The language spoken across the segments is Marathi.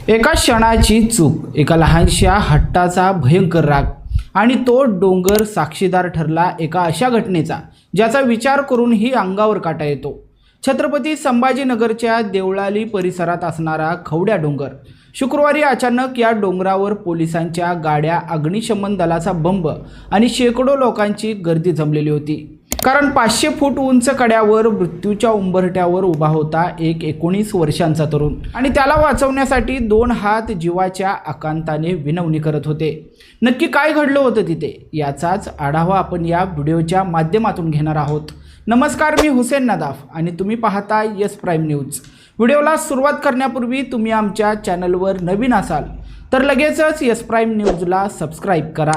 एका क्षणाची चूक, एका लहानशा हट्टाचा भयंकर राग आणि तो डोंगर साक्षीदार ठरला एका अशा घटनेचा ज्याचा विचार करूनही अंगावर काटा येतो। छत्रपती संभाजीनगरच्या देवळाली परिसरात असणारा खवड्या डोंगर। शुक्रवारी अचानक या डोंगरावर पोलिसांच्या गाड्या, अग्निशमन दलाचा बंब आणि शेकडो लोकांची गर्दी जमलेली होती। कारण 500 फूट उंच कड्यावर मृत्यूच्या उंबरठ्यावर उभा होता एक 19 वर्षांचा तरुण आणि त्याला वाचवण्यासाठी 2 हात जीवाच्या आकांताने विनवणी करत होते। नक्की काय घडलं होतं तिथे याचाच आढावा आपण या व्हिडिओच्या माध्यमातून घेणार आहोत। नमस्कार, मी हुसेन नदाफ आणि तुम्ही पाहता यस प्राइम न्यूज। व्हिडिओला सुरुवात करण्यापूर्वी तुम्ही आमच्या चॅनलवर नवीन असाल तर लगेचच यस प्राइम न्यूजला सबस्क्राइब करा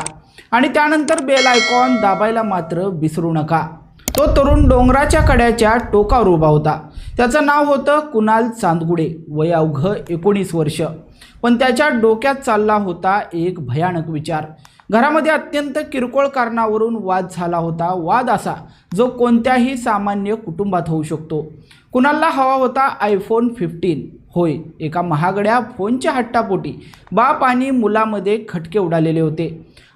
आणि त्यानंतर बेल आयकॉन दाबायला मात्र विसरू नका। तो तरुण डोंगराच्या कड्याच्या टोकावर उभा होता। त्याचं नाव होतं कुणाल चांदगुडे, वय अवघं 19 वर्ष। पण त्याच्या डोक्यात चालला होता एक भयानक विचार। घरामध्ये अत्यंत किरकोळ कारणावरून वाद झाला होता। वाद असा जो कोणत्याही सामान्य कुटुंबात होऊ शकतो। कुणालला हवा होता आयफोन 15। होय, एका महागड्या फोनच्या हट्टापोटी बाप आणि मुलामध्ये खटके उडालेले होते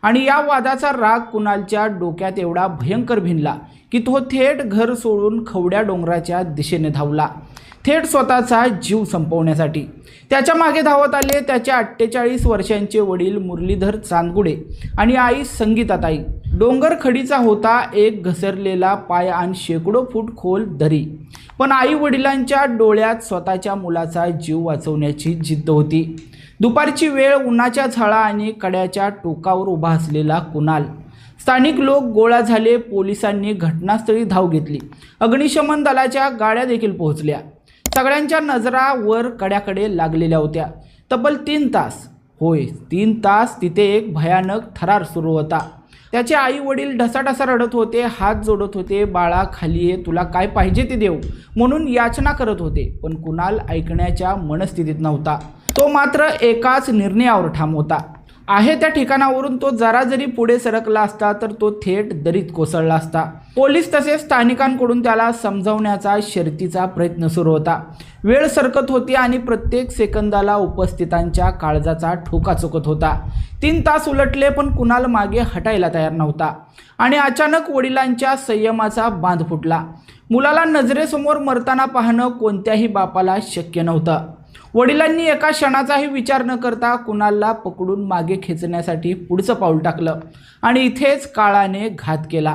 आणि या वादाचा राग कुणालच्या डोक्यात एवढा भयंकर भिनला की तो थेट घर सोडून खवड्या डोंगराच्या दिशेने धावला, थेट स्वतःचा जीव संपवण्यासाठी। त्याच्या मागे धावत आले त्याचे 48 वर्षांचे वडील मुरलीधर चांदगुडे आणि आई संगीताताई। डोंगर खडीचा होता, एक घसरलेला पाय आणि शेकडो फूट खोल दरी। पण आई वडिलांच्या डोळ्यात स्वतःच्या मुलाचा जीव वाचवण्याची जिद्द होती। दुपारची वेळ, उन्हाच्या झळा आणि कड्याच्या टोकावर उभा असलेला कुणाल। स्थानिक लोक गोळा झाले, पोलिसांनी घटनास्थळी धाव घेतली, अग्निशमन दलाच्या गाड्या देखील पोहोचल्या। सगळ्यांच्या नजरा वर कड्याकडे लागलेल्या होत्या। तब्बल 3 तास, होय 3 तास तिथे एक भयानक थरार सुरू होता। त्याचे आई वडील ढसाढसा रडत होते, हात जोडत होते, बाळा खाली ये, तुला काय पाहिजे ते देऊ म्हणून याचना करत होते। पण कुणाल ऐकण्याच्या मनस्थितीत नव्हता। तो मात्र एकाच निर्णयावर ठाम होता। आहे त्या ठिकाणावरून तो जरा जरी पुढे सरकला असता तर तो थेट दरीत कोसळला असता। पोलीस तसेच स्थानिकांकडून त्याला समजावण्याचा शर्तीचा प्रयत्न सुरू होता। वेळ सरकत होती आणि प्रत्येक सेकंदाला उपस्थितांच्या काळजाचा ठोका चुकत होता। 3 तास उलटले पण कुणाल मागे हटायला तयार नव्हता आणि अचानक वडिलांच्या संयमाचा बांध फुटला। मुलाला नजरेसमोर मरताना पाहणं कोणत्याही बापाला शक्य नव्हतं। वडिलांनी एका क्षणाचाही विचार न करता कुणालला पकडून मागे खेचण्यासाठी पुढचं पाऊल टाकलं आणि इथेच काळाने घात केला।